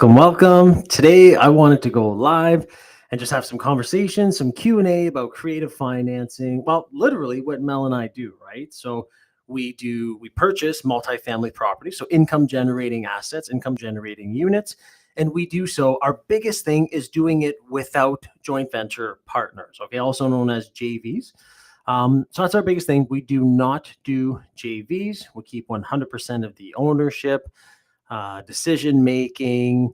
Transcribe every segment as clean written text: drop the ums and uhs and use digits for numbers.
Welcome. Today I wanted to go live and just have some conversation, some Q&A about creative financing. Well, literally what Mel and I do, right? So we purchase multifamily property, so income generating assets, income generating units, and we do so. Our biggest thing is doing it without joint venture partners, okay, also known as JVs. So that's our biggest thing. We do not do JVs. We keep 100% of the ownership, decision making,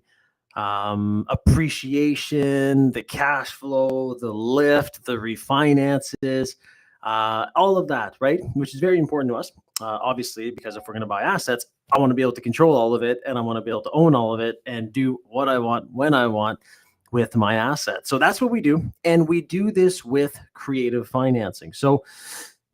appreciation, the cash flow, the lift, the refinances, all of that, right? Which is very important to us, obviously, because if we're going to buy assets, I want to be able to control all of it and I want to be able to own all of it and do what I want when I want with my assets. So that's what we do. And we do this with creative financing. So,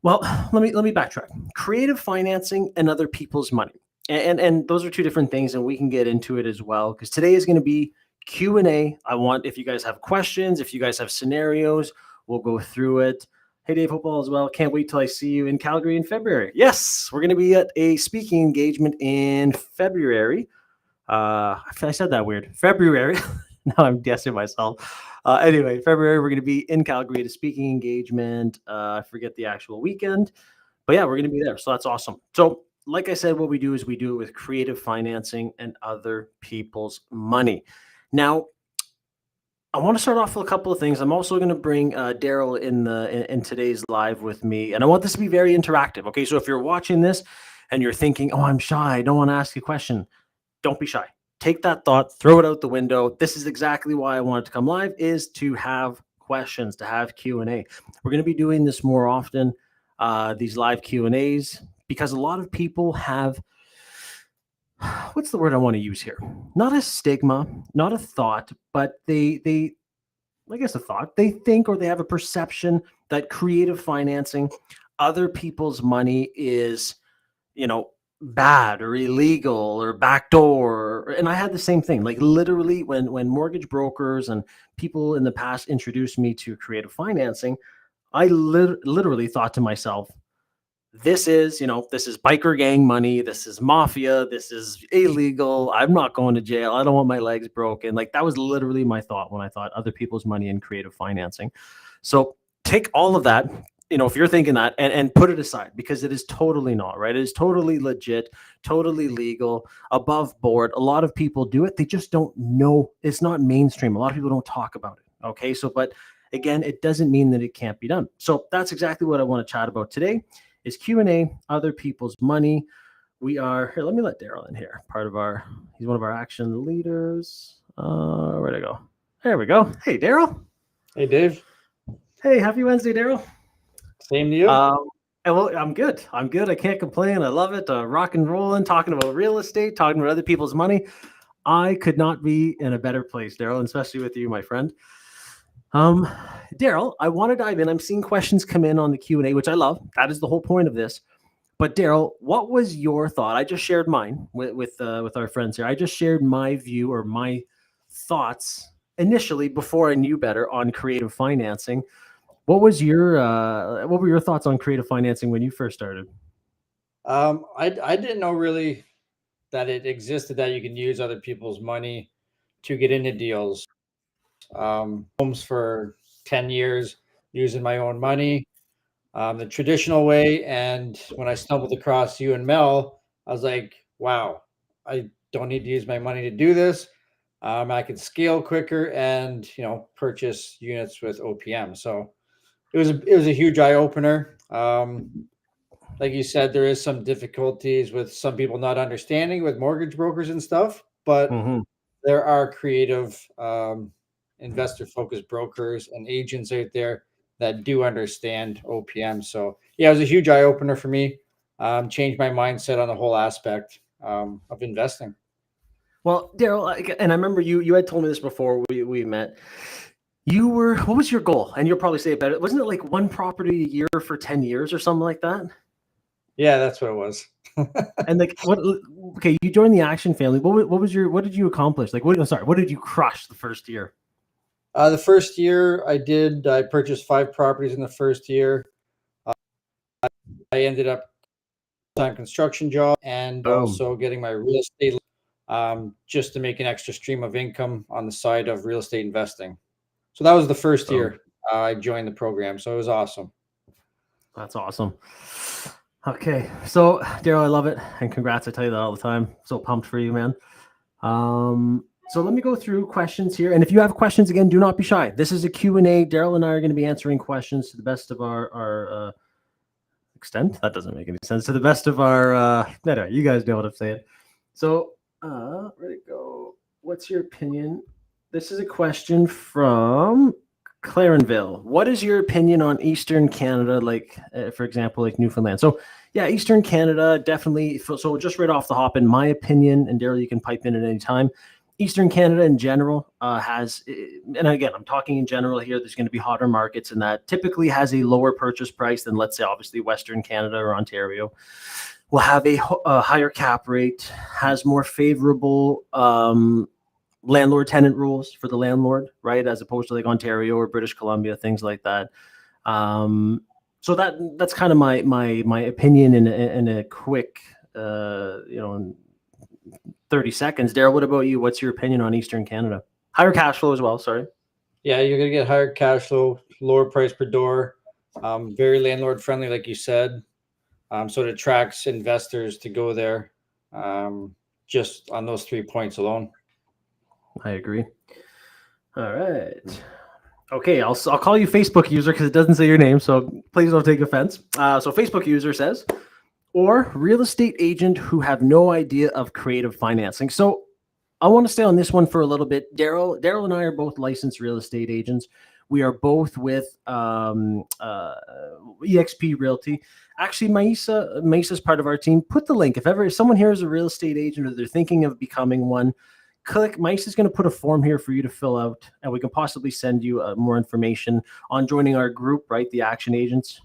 well, let me backtrack. Creative financing and other people's money, and those are two different things, and we can get into it as well because today is going to be Q&A. I want, if you guys have questions, if you guys have scenarios, we'll go through it. Hey Dave, hope all is well. Can't wait till I see you in Calgary in February. Yes, we're going to be at a speaking engagement in February. I said that weird. February. Now I'm guessing myself. Anyway, February, we're going to be in Calgary at a speaking engagement. I forget the actual weekend, but yeah, we're going to be there. So that's awesome. So, like I said, what we do is we do it with creative financing and other people's money. Now, I want to start off with a couple of things. I'm also going to bring Daryl in today's live with me, and I want this to be very interactive. Okay, so if you're watching this and you're thinking, "Oh, I'm shy. I don't want to ask you a question," don't be shy. Take that thought, throw it out the window. This is exactly why I wanted to come live, is to have questions, to have Q&A. We're going to be doing this more often, these live Q&As, because a lot of people have, what's the word I want to use here? Not a stigma, not a thought, but they I guess a thought. They think, or they have a perception that creative financing, other people's money is, bad or illegal or backdoor. And I had the same thing. Like literally when mortgage brokers and people in the past introduced me to creative financing, I literally thought to myself, this is biker gang money. This is mafia. This is illegal. I'm not going to jail. I don't want my legs broken. Like that was literally my thought when I thought other people's money in creative financing. So take all of that, if you're thinking that, and put it aside, because it is totally not, right? It is totally legit, totally legal, above board. A lot of people do it. They just don't know. It's not mainstream. A lot of people don't talk about it. Okay. So, but again, it doesn't mean that it can't be done. So that's exactly what I want to chat about today is Q&A, other people's money. We are here. Let me let Daryl in here. He's one of our action leaders. Where'd I go? There we go. Hey, Daryl. Hey, Dave. Hey, happy Wednesday, Daryl. Same to you. Well, I'm good. I can't complain. I love it. Rock and rolling, talking about real estate, talking about other people's money. I could not be in a better place, Daryl, especially with you, my friend. Daryl, I want to dive in. I'm seeing questions come in on the Q&A, which I love. That is the whole point of this. But Daryl, what was your thought? I just shared mine with our friends here. I just shared my view or my thoughts initially before I knew better on creative financing. What were your thoughts on creative financing when you first started? I didn't know really that it existed, that you can use other people's money to get into deals. Homes for 10 years using my own money, the traditional way. And when I stumbled across you and Mel, I was like, wow, I don't need to use my money to do this. I can scale quicker and purchase units with OPM. So it was a huge eye opener. Like you said, there is some difficulties with some people not understanding with mortgage brokers and stuff, but Mm-hmm. there are creative investor focused brokers and agents out there that do understand OPM. So yeah, it was a huge eye opener for me. Changed my mindset on the whole aspect of investing. Well, Daryl, and I remember you had told me this before we met. What was your goal? And you'll probably say it better. Wasn't it like one property a year for 10 years or something like that? Yeah, that's what it was. And like what? Okay, you joined the Action family. What did you accomplish? Like what did you crush the first year? The first year I purchased 5 properties in the first year. I ended up on construction job and Boom. also getting my real estate. just to make an extra stream of income on the side of real estate investing. So that was the first year I joined the program. So it was awesome. That's awesome. Okay. So Daryl, I love it. And congrats. I tell you that all the time. So pumped for you, man. So let me go through questions here. And if you have questions, again, do not be shy. This is a Q&A. Daryl and I are going to be answering questions to the best of our extent. That doesn't make any sense. To the best of our, no, you guys know what I'm saying. So ready to go. What's your opinion? This is a question from Clarenville. What is your opinion on Eastern Canada, like, for example, like Newfoundland? So, yeah, Eastern Canada, definitely. So just right off the hop, in my opinion, and Daryl, you can pipe in at any time, Eastern Canada in general has, and again, I'm talking in general here, there's going to be hotter markets, and that typically has a lower purchase price than, let's say, obviously Western Canada or Ontario. Will have a higher cap rate, has more favorable landlord-tenant rules for the landlord, right, as opposed to like Ontario or British Columbia, things like that. So that's kind of my opinion in a quick, 30 seconds. Daryl, what about you? What's your opinion on Eastern Canada? Higher cash flow as well. Sorry. Yeah, you're gonna get higher cash flow, lower price per door, very landlord friendly, like you said. So it attracts investors to go there, just on those 3 points alone. I agree. All right. Okay, I'll call you Facebook user because it doesn't say your name, so please don't take offense. So Facebook user says, or real estate agent who have no idea of creative financing. So I want to stay on this one for a little bit. Daryl and I are both licensed real estate agents. We are both with EXP Realty. Actually, Maisa's part of our team. Put the link. If someone here is a real estate agent or they're thinking of becoming one, click. Maisa's going to put a form here for you to fill out, and we can possibly send you more information on joining our group, right? The Action Agents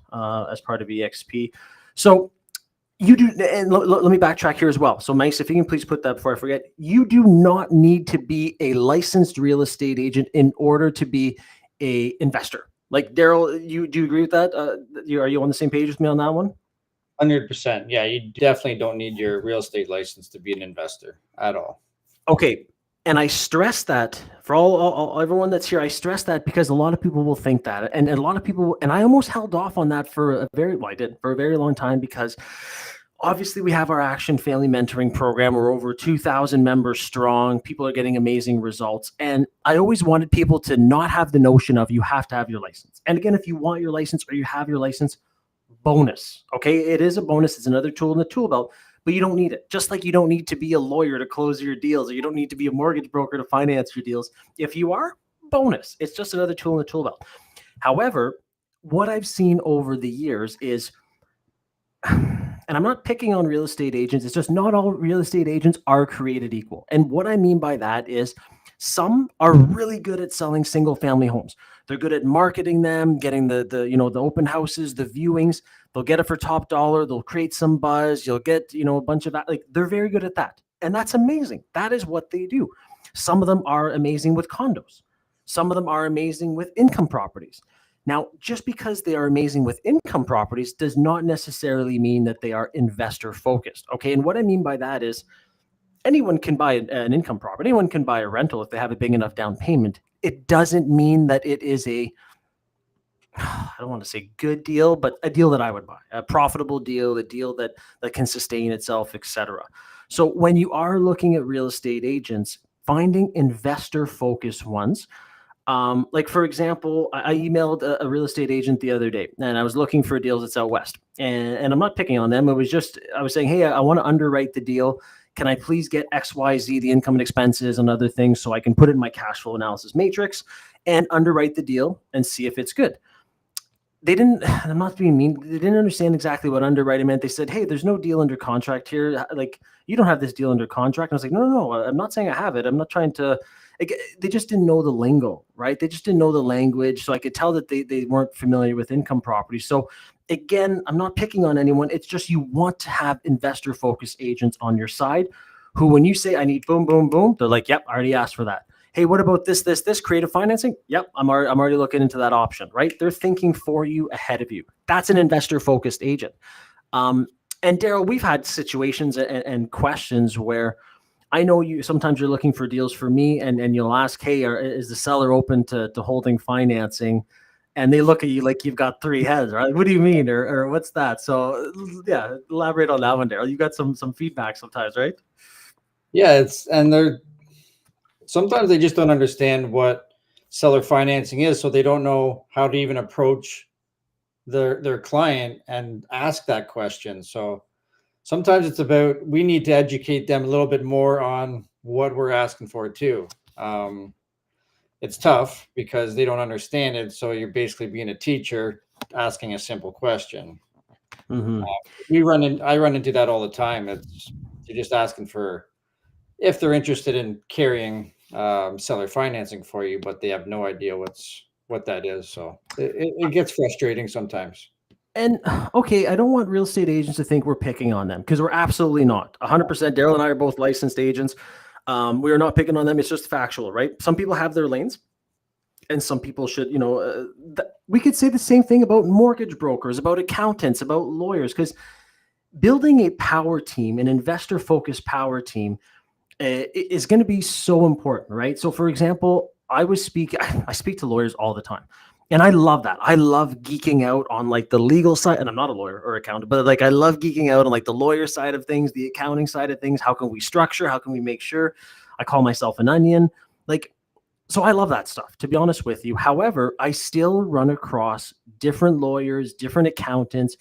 as part of EXP. So you do, and let me backtrack here as well. So Maisa, if you can please put that before I forget, you do not need to be a licensed real estate agent in order to be a investor. Like Daryl, do you agree with that? Are you on the same page with me on that one? 100%. Yeah, you definitely don't need your real estate license to be an investor at all. Okay. And I stress that for all everyone that's here, I stress that because a lot of people will think that, and a lot of people, and I almost held off on that for a very long time, because obviously we have our Action Family Mentoring Program. We're over 2,000 members strong. People are getting amazing results. And I always wanted people to not have the notion of you have to have your license. And again, if you want your license or you have your license, bonus. Okay. It is a bonus. It's another tool in the tool belt, but you don't need it. Just like you don't need to be a lawyer to close your deals, or you don't need to be a mortgage broker to finance your deals. If you are, bonus. It's just another tool in the tool belt. However, what I've seen over the years is, and I'm not picking on real estate agents, it's just not all real estate agents are created equal. And what I mean by that is some are really good at selling single family homes. They're good at marketing them, getting the open houses, the viewings. They'll get it for top dollar. They'll create some buzz. You'll get, a bunch of, like, they're very good at that. And that's amazing. That is what they do. Some of them are amazing with condos. Some of them are amazing with income properties. Now, just because they are amazing with income properties does not necessarily mean that they are investor focused. Okay. And what I mean by that is anyone can buy an income property. Anyone can buy a rental if they have a big enough down payment. It doesn't mean that it is I don't want to say good deal, but a deal that I would buy, a profitable deal, a deal that can sustain itself, etc. So when you are looking at real estate agents, finding investor focused ones, like for example, I emailed a real estate agent the other day, and I was looking for deals that's out west, and I'm not picking on them. It was just, I was saying, hey, I want to underwrite the deal. Can I please get XYZ, the income and expenses and other things, so I can put it in my cash flow analysis matrix and underwrite the deal and see if it's good? They didn't, I'm not being mean, they didn't understand exactly what underwriting meant. They said, hey, there's no deal under contract here. Like, you don't have this deal under contract. And I was like, no, I'm not saying I have it. I'm not trying to, they just didn't know the lingo, right? They just didn't know the language. So I could tell that they weren't familiar with income property. So again, I'm not picking on anyone. It's just, you want to have investor focused agents on your side who, when you say I need boom, boom, boom, they're like, yep, I already asked for that. Hey, what about this creative financing? Yep, I'm already looking into that option, right? They're thinking for you, ahead of you. That's an investor focused agent. And Daryl, we've had situations and questions where I know you sometimes you're looking for deals for me, and you'll ask, hey, is the seller open to holding financing? And they look at you like you've got three heads, right? What do you mean, or what's that? So yeah, elaborate on that one, Daryl. You got some feedback sometimes, right? Yeah, they're sometimes they just don't understand what seller financing is, so they don't know how to even approach their client and ask that question. So sometimes it's about, we need to educate them a little bit more on what we're asking for too. It's tough because they don't understand it. So you're basically being a teacher asking a simple question. Mm-hmm. I run into that all the time. You're just asking for if they're interested in carrying seller financing for you, but they have no idea what that is. So it gets frustrating sometimes. And okay, I don't want real estate agents to think we're picking on them, because we're absolutely not. 100%. Daryl and I are both licensed agents. We are not picking on them. It's just factual, right? Some people have their lanes, and some people should, we could say the same thing about mortgage brokers, about accountants, about lawyers, because building a power team, an investor focused power team, is going to be so important, right? So for example, I speak to lawyers all the time, and I love that. I love geeking out on like the legal side, and I'm not a lawyer or accountant, but like I love geeking out on like the lawyer side of things, the accounting side of things. How can we structure? How can we make sure? I call myself an onion. Like, so I love that stuff, to be honest with you. However, I still run across different lawyers, different accountants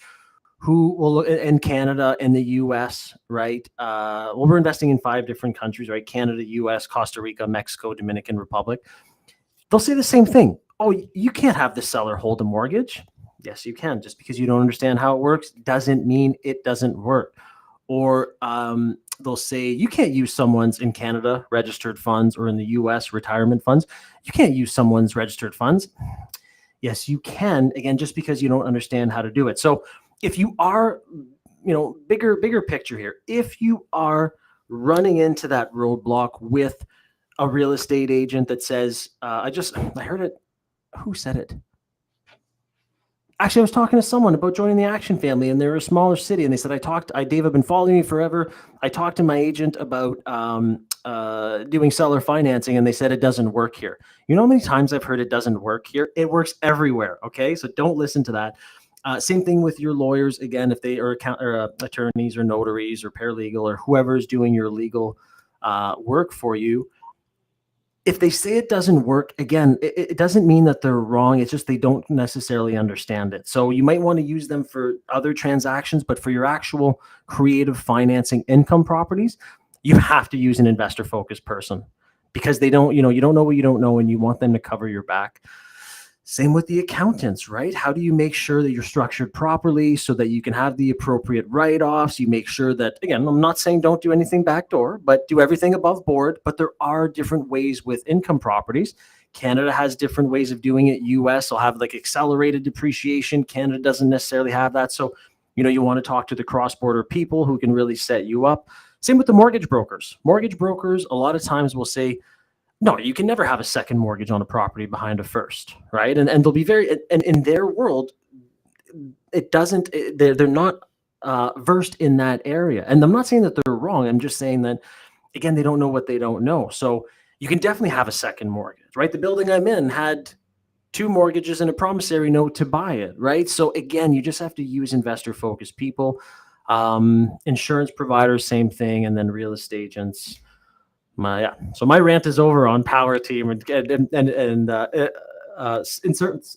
who will look in Canada and the US, right? Well, we're investing in 5 different countries, right? Canada, US, Costa Rica, Mexico, Dominican Republic. They'll say the same thing. Oh, you can't have the seller hold a mortgage. Yes, you can. Just because you don't understand how it works doesn't mean it doesn't work. Or they'll say you can't use someone's, in Canada, registered funds, or in the US, retirement funds. You can't use someone's registered funds. Yes, you can. Again, just because you don't understand how to do it. So if you are, bigger picture here, if you are running into that roadblock with a real estate agent that says, I heard it. Who said it? Actually, I was talking to someone about joining the Action family, and they're a smaller city, and they said, Dave, I've been following you forever. I talked to my agent about doing seller financing, and they said it doesn't work here. You know how many times I've heard it doesn't work here? It works everywhere. Okay, so don't listen to that. Same thing with your lawyers. Again, if they are attorneys or notaries or paralegal or whoever is doing your legal work for you, if they say it doesn't work, again, it doesn't mean that they're wrong. It's just they don't necessarily understand it. So you might want to use them for other transactions, but for your actual creative financing income properties, you have to use an investor focused person, because they don't, you don't know what you don't know, and you want them to cover your back. Same with the accountants, right? How do you make sure that you're structured properly so that you can have the appropriate write-offs? You make sure that, again, I'm not saying don't do anything backdoor, but do everything above board. But there are different ways with income properties. Canada has different ways of doing it. US will have like accelerated depreciation. Canada doesn't necessarily have that. So, you want to talk to the cross-border people who can really set you up. Same with the mortgage brokers. Mortgage brokers, a lot of times will say, no, you can never have a second mortgage on a property behind a first, right? And they'll be and in their world, it doesn't, they're not versed in that area. And I'm not saying that they're wrong. I'm just saying that, again, they don't know what they don't know. So you can definitely have a second mortgage, right? The building I'm in had 2 mortgages and a promissory note to buy it, right? So again, you just have to use investor-focused people. Insurance providers, same thing, and then real estate agents. So my rant is over on power team and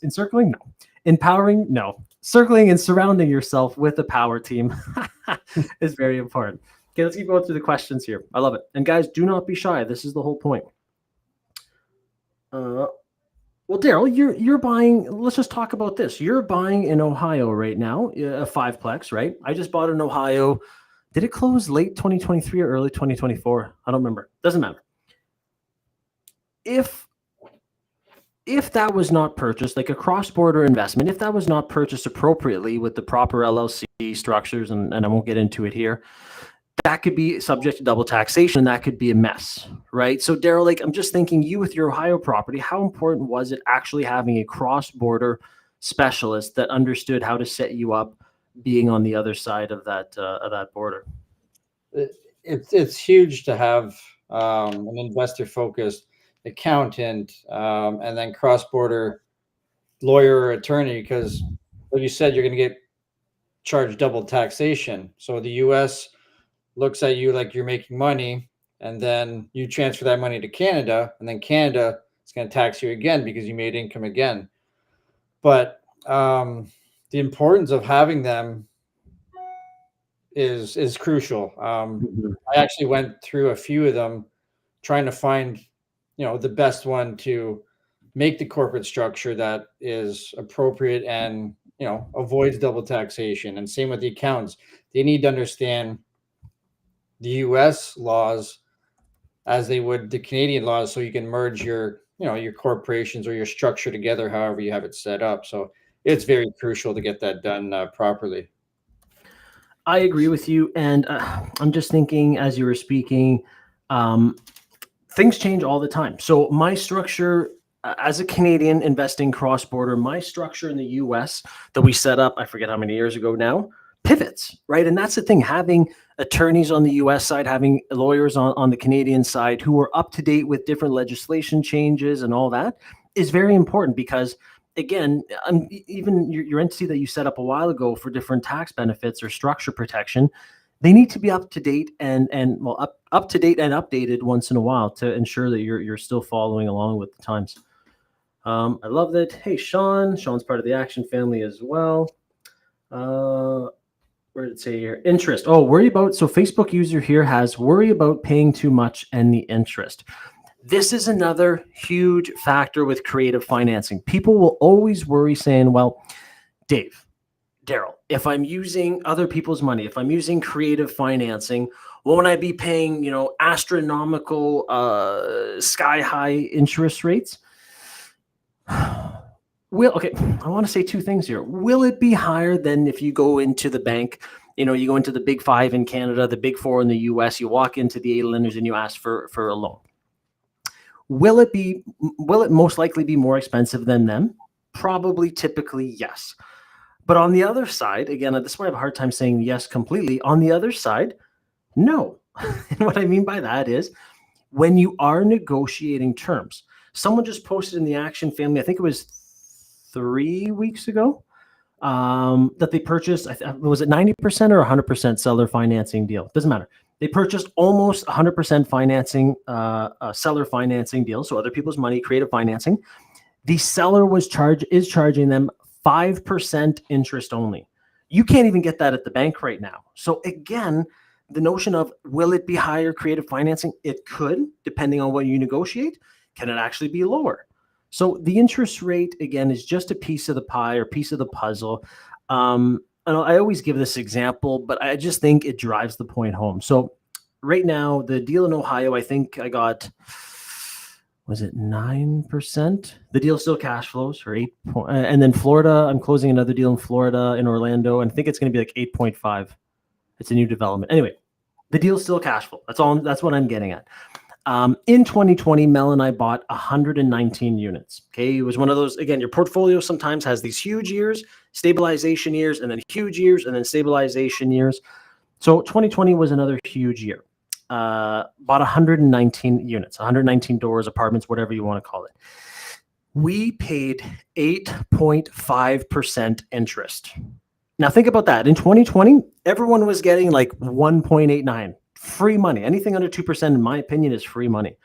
encircling, no, empowering, no, circling and surrounding yourself with a power team is very important. Okay, let's keep going through the questions here. I love it. And guys, do not be shy. This is the whole point. Well, Daryl, you're buying. Let's just talk about this. You're buying in Ohio right now, a 5-plex, right? I just bought in Ohio. Did it close late 2023 or early 2024? I don't remember. Doesn't matter. If that was not purchased, like a cross-border investment, if that was not purchased appropriately with the proper LLC structures, and I won't get into it here, that could be subject to double taxation, and that could be a mess, right? So Daryl, like, I'm just thinking, you with your Ohio property, how important was it actually having a cross-border specialist that understood how to set you up, being on the other side of that border? it's huge to have an investor focused accountant and then cross border lawyer or attorney, because like you said, you're going to get charged double taxation. So the U.S. looks at you like you're making money, and then you transfer that money to Canada, and then Canada is going to tax you again because you made income again. But the importance of having them is crucial. I actually went through a few of them, trying to find, the best one to make the corporate structure that is appropriate and avoids double taxation. And same with the accountants; they need to understand the U.S. laws as they would the Canadian laws, so you can merge your your corporations or your structure together, however you have it set up. So it's very crucial to get that done properly. I agree with you, and I'm just thinking as you were speaking, things change all the time. So my structure as a Canadian investing cross-border, my structure in the US that we set up, I forget how many years ago now, pivots, right? And that's the thing, having attorneys on the US side, having lawyers on the Canadian side who are up to date with different legislation changes and all that is very important, because again, even your entity that you set up a while ago for different tax benefits or structure protection, they need to be up to date and up to date and updated once in a while to ensure that you're still following along with the times. I love that. Hey, Sean's part of the Action family as well. Where did it say here? Interest. Oh, worry about. So Facebook user here has worry about paying too much and the interest. This is another huge factor with creative financing. People will always worry saying, well, Dave, Daryl, if I'm using other people's money, if I'm using creative financing, won't I be paying, astronomical, sky high interest rates? Okay, I want to say two things here. Will it be higher than if you go into the bank? You go into the big five in Canada, the big four in the US, you walk into the 8 lenders and you ask for a loan. Will it most likely be more expensive than them? Probably, typically, yes. But on the other side, again, this is why I have a hard time saying yes completely. On the other side, no. And what I mean by that is when you are negotiating terms, someone just posted in the Action family, I think it was 3 weeks ago, that they purchased, was it 90% or 100% seller financing deal? Doesn't matter. They purchased almost 100% financing, seller financing deal. So other people's money, creative financing. The seller is charging them 5% interest only. You can't even get that at the bank right now. So again, the notion of will it be higher creative financing? It could, depending on what you negotiate. Can it actually be lower? So the interest rate, again, is just a piece of the pie or piece of the puzzle. And I always give this example, but I just think it drives the point home. So right now, the deal in Ohio, I think I got, was it 9%? The deal still cash flows for 8. And then Florida, I'm closing another deal in Florida, in Orlando, and I think it's going to be like 8.5. It's a new development. Anyway, the deal's still cash flow. That's what I'm getting at. In 2020, Mel and I bought 119 units. Okay. It was one of those, again, your portfolio sometimes has these huge years, stabilization years, and then huge years, and then stabilization years. So 2020 was another huge year. Bought 119 units, 119 doors, apartments, whatever you want to call it. We paid 8.5% interest. Now think about that. In 2020, everyone was getting like 1.89. Free money. Anything under 2%, in my opinion, is free money.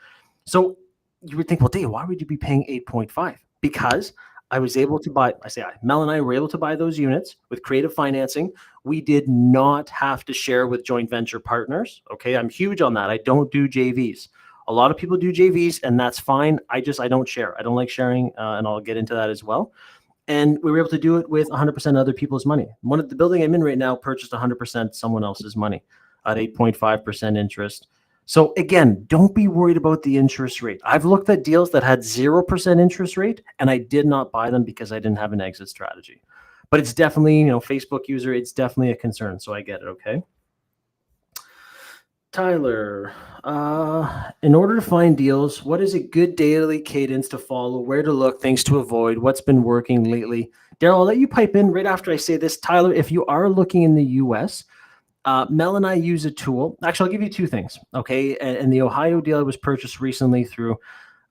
So you would think, well, Dave, why would you be paying 8.5? Because I was able to buy, Mel and I were able to buy those units with creative financing. We did not have to share with joint venture partners. Okay. I'm huge on that. I don't do JVs. A lot of people do JVs, and that's fine. I don't share. I don't like sharing, and I'll get into that as well. And we were able to do it with 100% other people's money. The building I'm in right now purchased 100% someone else's money at 8.5% interest. So again, don't be worried about the interest rate. I've looked at deals that had 0% interest rate, and I did not buy them because I didn't have an exit strategy. But it's definitely, Facebook user, it's definitely a concern. So I get it. Okay. Tyler, in order to find deals, what is a good daily cadence to follow? Where to look, things to avoid? What's been working lately? Daryl, I'll let you pipe in right after I say this. Tyler, if you are looking in the US, Mel and I use a tool. Actually, I'll give you two things. Okay. And the Ohio deal was purchased recently through,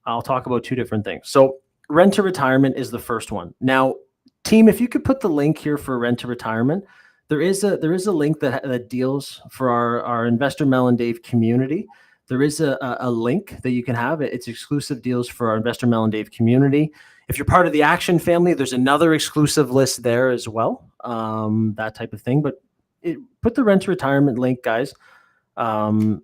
I'll talk about two different things. So rent to retirement is the first one. Now, team, if you could put the link here for rent to retirement, there is a link that deals for our investor Mel and Dave community. There is a link that you can have. It's exclusive deals for our investor Mel and Dave community. If you're part of the Action family, there's another exclusive list there as well. That type of thing. But put the rent to retirement link, guys, and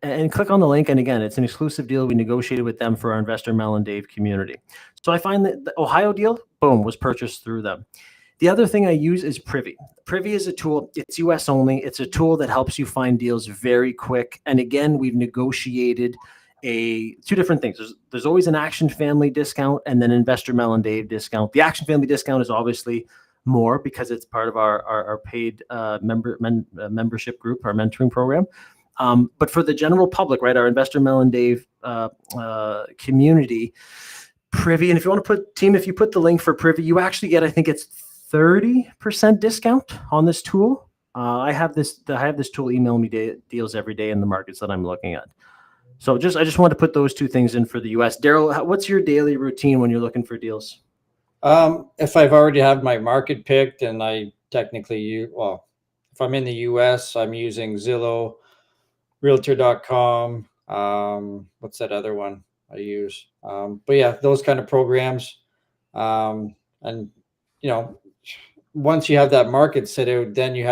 click on the link. And again, it's an exclusive deal. We negotiated with them for our investor Mel and Dave community. So I find that the Ohio deal, boom, was purchased through them. The other thing I use is Privy. Privy is a tool. It's US only. It's a tool that helps you find deals very quick. And again, we've negotiated two different things. There's always an Action family discount and then investor Mel and Dave discount. The Action family discount is obviously more because it's part of our paid membership group, our mentoring program. But for the general public, right, our investor Mel and Dave community, Privy, and if you want to if you put the link for Privy, you actually get, I think it's 30% discount on this tool. I have this tool email me deals every day in the markets that I'm looking at. So I just wanted to put those two things in for the US. Daryl, what's your daily routine when you're looking for deals? If I've already had my market picked, and I technically if I'm in the US, I'm using Zillow, Realtor.com. What's that other one I use? But yeah, those kind of programs. And once you have that market set out, then you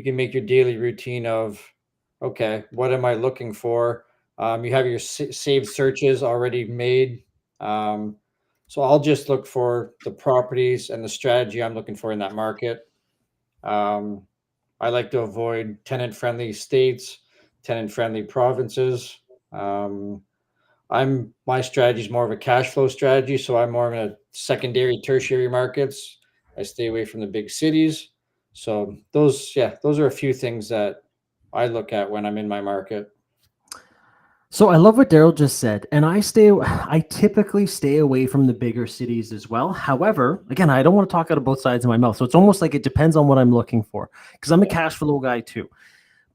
can make your daily routine of, okay, what am I looking for? You have your saved searches already made. So I'll just look for the properties and the strategy I'm looking for in that market. I like to avoid tenant-friendly states, tenant-friendly provinces. My strategy is more of a cash flow strategy, so I'm more in a secondary, tertiary markets. I stay away from the big cities. So those are a few things that I look at when I'm in my market. So I love what Daryl just said, and I typically stay away from the bigger cities as well. However, again, I don't want to talk out of both sides of my mouth. So it's almost like it depends on what I'm looking for, because I'm a cash flow guy too.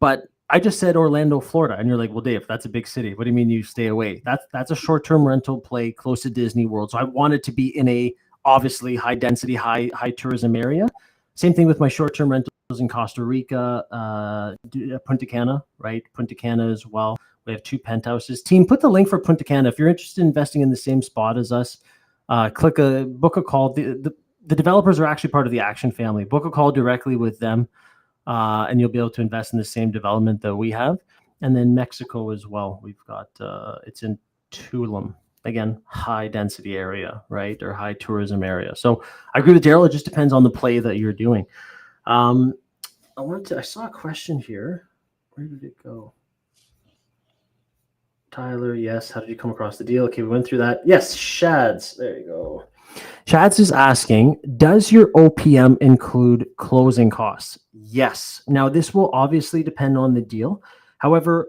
But I just said Orlando, Florida, and you're like, well, Dave, that's a big city. What do you mean you stay away? That's a short-term rental play close to Disney World. So I wanted to be in a obviously high density, high tourism area. Same thing with my short-term rentals in Costa Rica, Punta Cana, right? Punta Cana as well. We have 2 penthouses. Team, put the link for Punta Cana. If you're interested in investing in the same spot as us, book a call. The developers are actually part of the Action family. Book a call directly with them, and you'll be able to invest in the same development that we have. And then Mexico as well. We've got, it's in Tulum. Again, high density area, right? Or high tourism area. So I agree with Daryl. It just depends on the play that you're doing. I saw a question here. Where did it go? Tyler, yes. How did you come across the deal? Okay, we went through that. Yes, Shads. There you go. Shads is asking, does your OPM include closing costs? Yes. Now, this will obviously depend on the deal. However,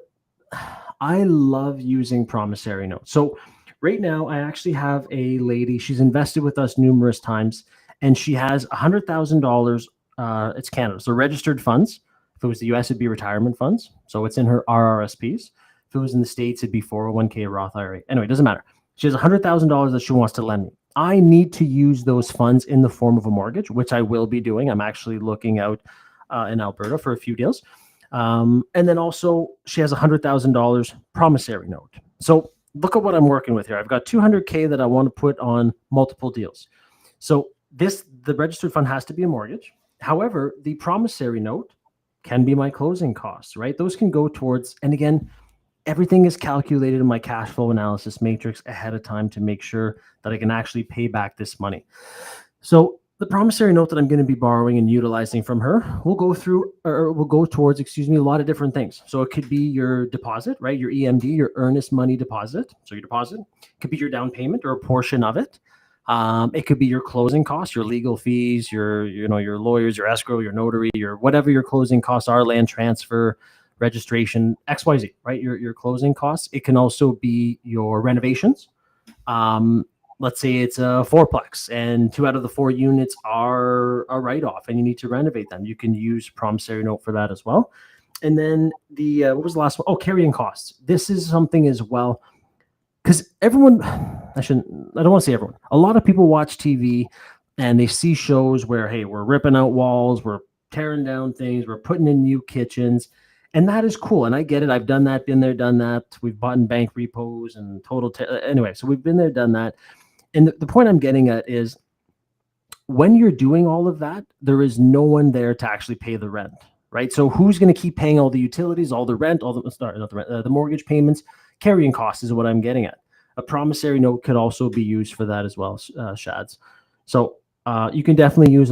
I love using promissory notes. So right now, I actually have a lady. She's invested with us numerous times, and she has $100,000. It's Canada. So registered funds. If it was the US, it'd be retirement funds. So it's in her RRSPs. If it was in the States, it'd be 401k, Roth IRA. Anyway, it doesn't matter. She has $100,000 that she wants to lend me. I need to use those funds in the form of a mortgage, which I will be doing. I'm actually looking out in Alberta for a few deals. And then also she has $100,000 promissory note. So look at what I'm working with here. I've got $200K that I want to put on multiple deals. So the registered fund has to be a mortgage. However, the promissory note can be my closing costs, right? Those can go towards, and again, everything is calculated in my cash flow analysis matrix ahead of time to make sure that I can actually pay back this money. So the promissory note that I'm going to be borrowing and utilizing from her will go towards, a lot of different things. So it could be your deposit, right? Your EMD, your earnest money deposit. So your deposit could be your down payment or a portion of it. It could be your closing costs, your legal fees, your lawyers, your escrow, your notary, your whatever your closing costs are, land transfer, registration, XYZ, right? Your closing costs. It can also be your renovations. let's say it's a fourplex and 2 out of the 4 units are a write-off and you need to renovate them. You can use promissory note for that as well. And then the what was the last one? Oh, carrying costs. This is something as well, because everyone, I don't want to say everyone. A lot of people watch TV and they see shows where, hey, we're ripping out walls, we're tearing down things, we're putting in new kitchens, and that is cool. And I get it. I've done that, been there, done that. We've bought in bank repos and anyway. So we've been there, done that. And the point I'm getting at is, when you're doing all of that, there is no one there to actually pay the rent. Right. So who's going to keep paying all the utilities, all the rent, all the not the rent, the mortgage payments? Carrying costs is what I'm getting at. A promissory note could also be used for that as well, Shads. So you can definitely use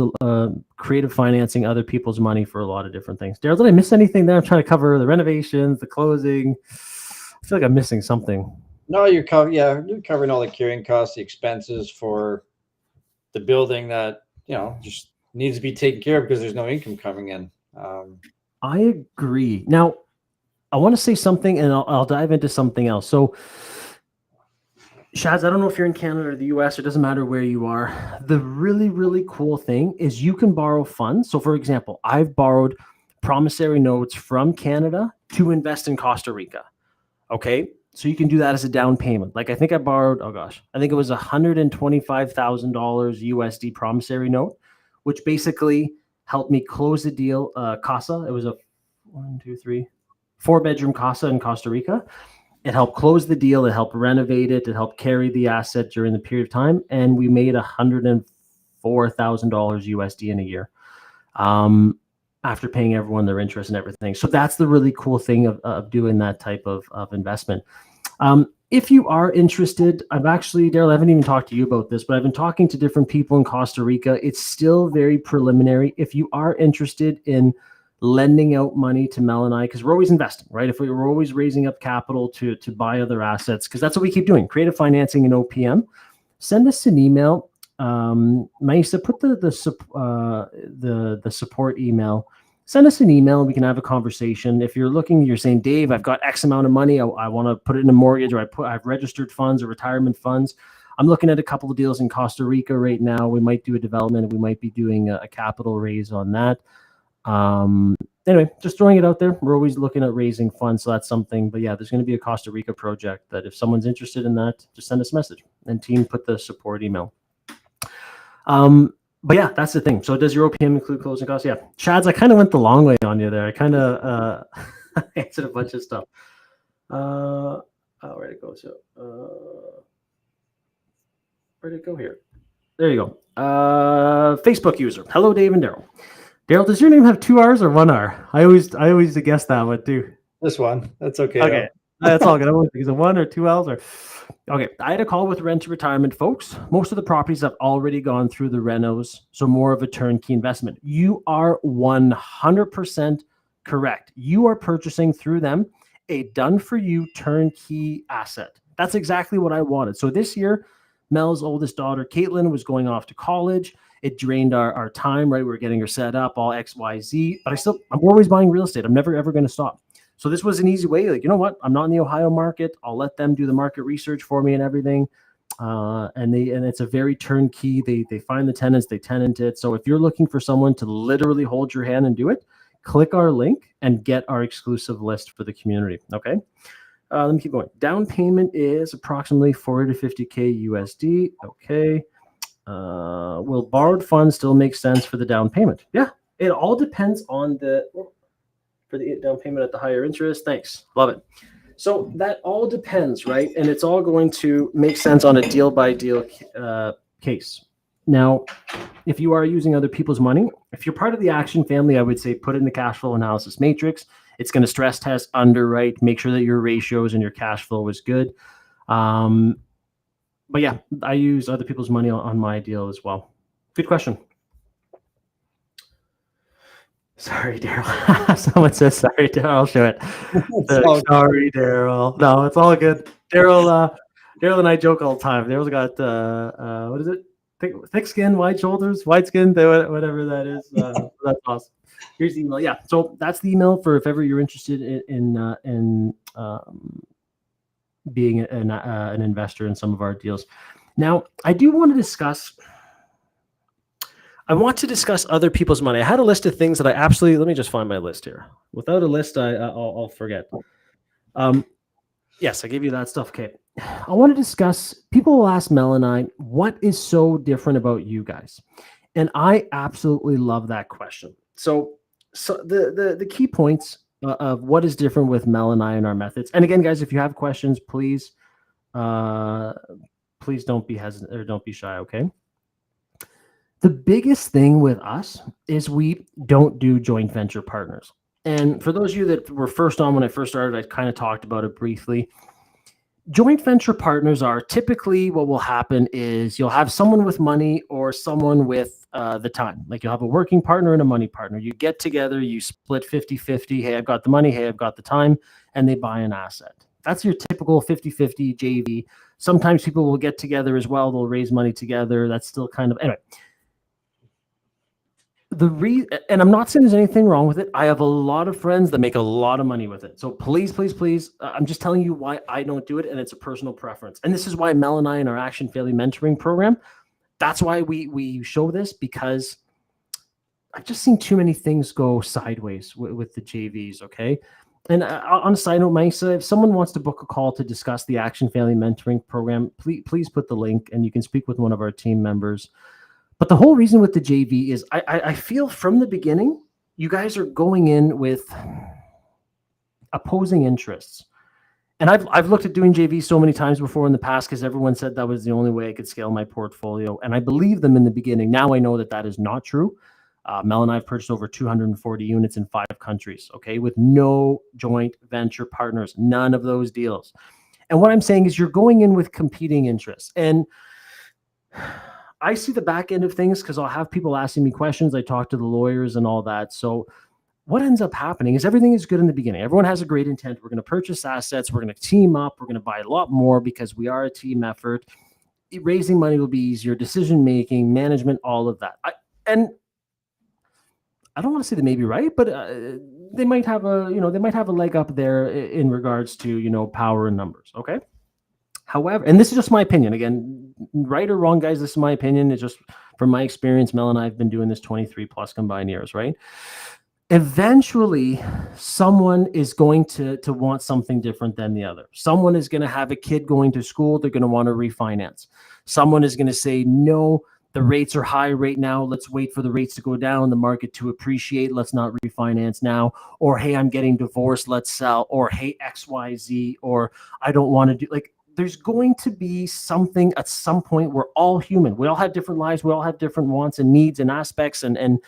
creative financing, other people's money for a lot of different things. Daryl, did I miss anything there? I'm trying to cover the renovations, the closing. I feel like I'm missing something. No, you're covering all the carrying costs, the expenses for the building that just needs to be taken care of because there's no income coming in. I agree. Now, I want to say something, and I'll dive into something else. So, Shads, I don't know if you're in Canada or the US, it doesn't matter where you are. The really, really cool thing is you can borrow funds. So, for example, I've borrowed promissory notes from Canada to invest in Costa Rica. Okay. So you can do that as a down payment. Like I think I borrowed, I think it was $125,000 USD promissory note, which basically helped me close the deal. Casa. It was a 4-bedroom casa in Costa Rica. It helped close the deal. It helped renovate it. It helped carry the asset during the period of time. And we made $104,000 USD in a year after paying everyone their interest and everything. So that's the really cool thing of doing that type of investment. If you are interested, Daryl, I haven't even talked to you about this, but I've been talking to different people in Costa Rica. It's still very preliminary. If you are interested in lending out money to Mel and I, because we're always investing, right? If we're always raising up capital to buy other assets, because that's what we keep doing, creative financing and OPM, send us an email. Maisa, put the support email. Send us an email and we can have a conversation. If you're saying, Dave, I've got X amount of money. I want to put it in a mortgage, or I've registered funds or retirement funds. I'm looking at a couple of deals in Costa Rica right now. We might do a development. We might be doing a capital raise on that. Anyway, just throwing it out there. We're always looking at raising funds. So that's something, but yeah, there's going to be a Costa Rica project that if someone's interested in that, just send us a message, and team, put the support email. But yeah, that's the thing. So does your OPM include closing costs? Yeah. Shads, I kind of went the long way on you there. I kind of answered a bunch of stuff. Where'd it go? So where'd it go here? There you go. Facebook user. Hello, Dave and Daryl. Daryl, does your name have 2 R's or 1 R? I always guess that one too. This one. That's okay. Okay. That's all good. I want to think, is it 1 or 2 L's or... Okay, I had a call with rent to retirement folks. Most of the properties have already gone through the renos, so more of a turnkey investment. You are 100% correct. You are purchasing through them a done-for-you turnkey asset. That's exactly what I wanted. So this year, Mel's oldest daughter, Caitlin, was going off to college. It drained our time, right? We were getting her set up, all X, Y, Z. But I'm always buying real estate. I'm never, ever going to stop. So this was an easy way. Like, you know what? I'm not in the Ohio market. I'll let them do the market research for me and everything. And it's a very turnkey. They find the tenants, they tenant it. So if you're looking for someone to literally hold your hand and do it, click our link and get our exclusive list for the community. Okay. Let me keep going. Down payment is approximately 40 to 50K USD. Okay. Will borrowed funds still make sense for the down payment? Yeah. It all depends on for the down payment at the higher interest. Thanks. Love it. So that all depends, right? And it's all going to make sense on a deal by deal case. Now, if you are using other people's money, if you're part of the Action family, I would say put it in the cash flow analysis matrix. It's going to stress test, underwrite, make sure that your ratios and your cash flow is good. But yeah, I use other people's money on my deal as well. Good question. Sorry, Daryl. Someone says sorry, Daryl. I'll show it. Sorry, Daryl. No, it's all good. Daryl and I joke all the time. Daryl's got what is it? Thick skin, wide shoulders, wide skin, whatever that is. That's awesome. Here's the email. Yeah, so that's the email for if ever you're interested in being an investor in some of our deals. Now, I do want to discuss. I want to discuss other people's money. I had a list of things that I absolutely. Let me just find my list here. Without a list, I'll forget. Yes, I gave you that stuff. Okay. I want to discuss. People will ask Mel and I, what is so different about you guys? And I absolutely love that question. So the key points of what is different with Mel and I and our methods. And again, guys, if you have questions, please don't be hesitant or don't be shy. Okay. The biggest thing with us is we don't do joint venture partners. And for those of you that were first on when I first started, I kind of talked about it briefly. Joint venture partners are typically what will happen is you'll have someone with money or someone with the time. Like you'll have a working partner and a money partner. You get together, you split 50-50. Hey, I've got the money. Hey, I've got the time. And they buy an asset. That's your typical 50-50 JV. Sometimes people will get together as well. They'll raise money together. That's still kind of, anyway. And I'm not saying there's anything wrong with it. I have a lot of friends that make a lot of money with it. So please, I'm just telling you why I don't do it, and it's a personal preference. And this is why Mel and I in our Action Failure Mentoring program, that's why we show this, because I've just seen too many things go sideways with the JVs, okay? And on a side note, Maisa, if someone wants to book a call to discuss the Action Failure Mentoring program, please put the link, and you can speak with one of our team members. But the whole reason with the JV is I feel from the beginning, you guys are going in with opposing interests. And I've looked at doing JV so many times before in the past because everyone said that was the only way I could scale my portfolio. And I believed them in the beginning. Now I know that that is not true. Mel and I have purchased over 240 units in 5 countries, okay, with no joint venture partners, none of those deals. And what I'm saying is you're going in with competing interests. And I see the back end of things because I'll have people asking me questions. I talk to the lawyers and all that. So what ends up happening is everything is good in the beginning. Everyone has a great intent. We're going to purchase assets. We're going to team up. We're going to buy a lot more because we are a team effort. Raising money will be easier. Decision-making, management, all of that. And I don't want to say they may be right, but they might have a leg up there in regards to, power and numbers. Okay. However, and this is just my opinion, again, right or wrong, guys, this is my opinion. It's just from my experience. Mel and I have been doing this 23 plus combined years, right? Eventually, someone is going to want something different than the other. Someone is going to have a kid going to school. They're going to want to refinance. Someone is going to say, no, the rates are high right now. Let's wait for the rates to go down, the market to appreciate. Let's not refinance now. Or, hey, I'm getting divorced. Let's sell. Or, hey, XYZ. Or, I don't want to do, like, there's going to be something at some point. We're all human. We all have different lives. We all have different wants and needs and aspects. And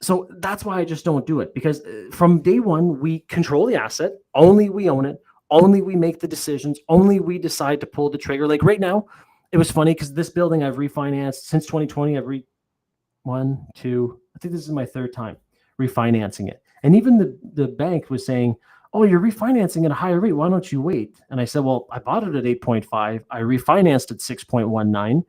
so that's why I just don't do it, because from day one, we control the asset. Only we own it. Only we make the decisions. Only we decide to pull the trigger. Like right now, it was funny because this building I've refinanced since 2020. I've I think this is my 3rd time refinancing it. And even the bank was saying, oh, you're refinancing at a higher rate. Why don't you wait? And I said, well, I bought it at 8.5. I refinanced at 6.19.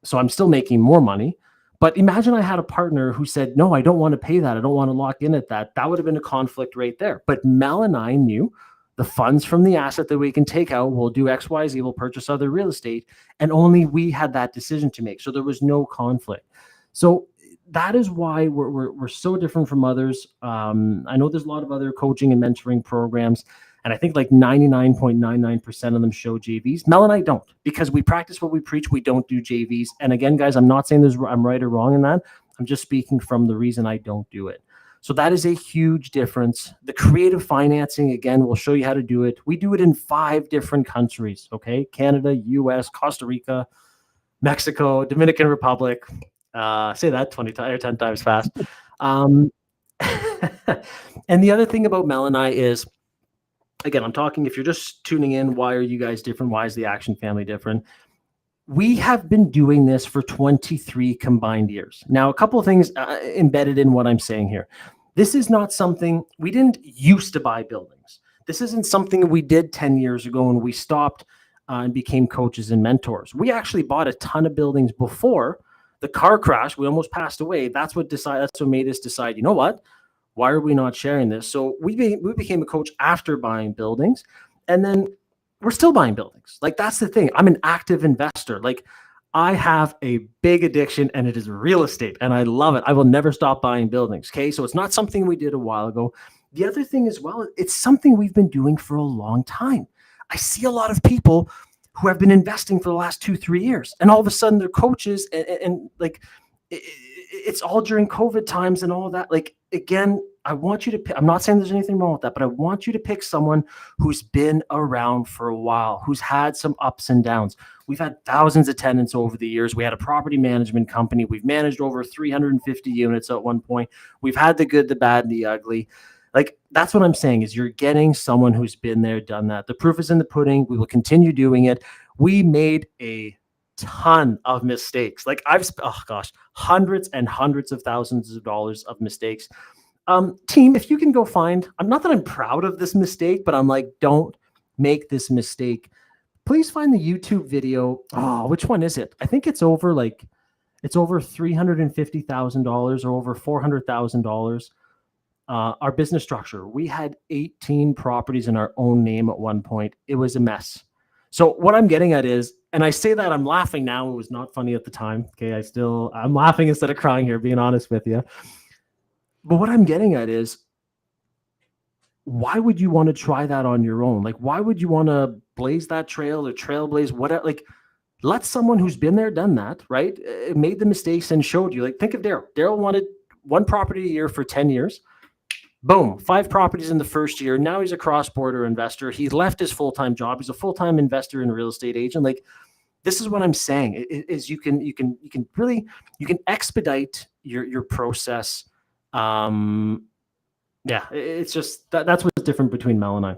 So I'm still making more money. But imagine I had a partner who said, no, I don't want to pay that. I don't want to lock in at that. That would have been a conflict right there. But Mel and I knew the funds from the asset that we can take out, we'll do XYZ, we'll purchase other real estate. And only we had that decision to make. So there was no conflict. So that is why we're so different from others. I know there's a lot of other coaching and mentoring programs, and I think like 99.99% of them show JVs. Mel and I don't, because we practice what we preach. We don't do JVs. And again, guys, I'm not saying I'm right or wrong in that. I'm just speaking from the reason I don't do it. So that is a huge difference. The creative financing, again, we'll show you how to do it. We do it in 5 different countries, okay? Canada, US, Costa Rica, Mexico, Dominican Republic. Say that 20 times or 10 times fast. And the other thing about Mel and I is, again, I'm talking, if you're just tuning in, why are you guys different? Why is the Action family different? We have been doing this for 23 combined years. Now, a couple of things embedded in what I'm saying here. This is not something, we didn't used to buy buildings. This isn't something we did 10 years ago when we stopped and became coaches and mentors. We actually bought a ton of buildings before the car crash. We almost passed away. That's what made us decide, you know what? Why are we not sharing this? So we became a coach after buying buildings. And then we're still buying buildings. Like, that's the thing. I'm an active investor. Like, I have a big addiction, and it is real estate, and I love it. I will never stop buying buildings. Okay. So it's not something we did a while ago. The other thing as well, it's something we've been doing for a long time. I see a lot of people who have been investing for the last 2-3 years, and all of a sudden they're coaches, and like, it's all during COVID times and all that. Like, again, I want you to pick, I'm not saying there's anything wrong with that, but I want you to pick someone who's been around for a while, who's had some ups and downs. We've had thousands of tenants over the years. We had a property management company. We've managed over 350 units at one point. We've had the good, the bad, and the ugly. Like, that's what I'm saying, is you're getting someone who's been there, done that. The proof is in the pudding. We will continue doing it. We made a ton of mistakes. Like, hundreds and hundreds of thousands of dollars of mistakes. Team, if you can go find, I'm not that I'm proud of this mistake, but I'm like, don't make this mistake. Please find the YouTube video. Oh, which one is it? I think it's over $350,000 or over $400,000. Our business structure. We had 18 properties in our own name at one point. It was a mess. So what I'm getting at is, and I say that I'm laughing now, it was not funny at the time. Okay. I'm laughing instead of crying here, being honest with you. But what I'm getting at is, why would you want to try that on your own? Like, why would you want to blaze that trail or trailblaze whatever? Like, let someone who's been there, done that, right? Made the mistakes and showed you. Like, think of Daryl. Daryl wanted one property a year for 10 years. Boom, 5 properties in the first year. Now he's a cross-border investor. He left his full-time job. He's a full-time investor and real estate agent. Like, this is what I'm saying is you can expedite your process. Yeah, it's just that's what's different between Mel and I.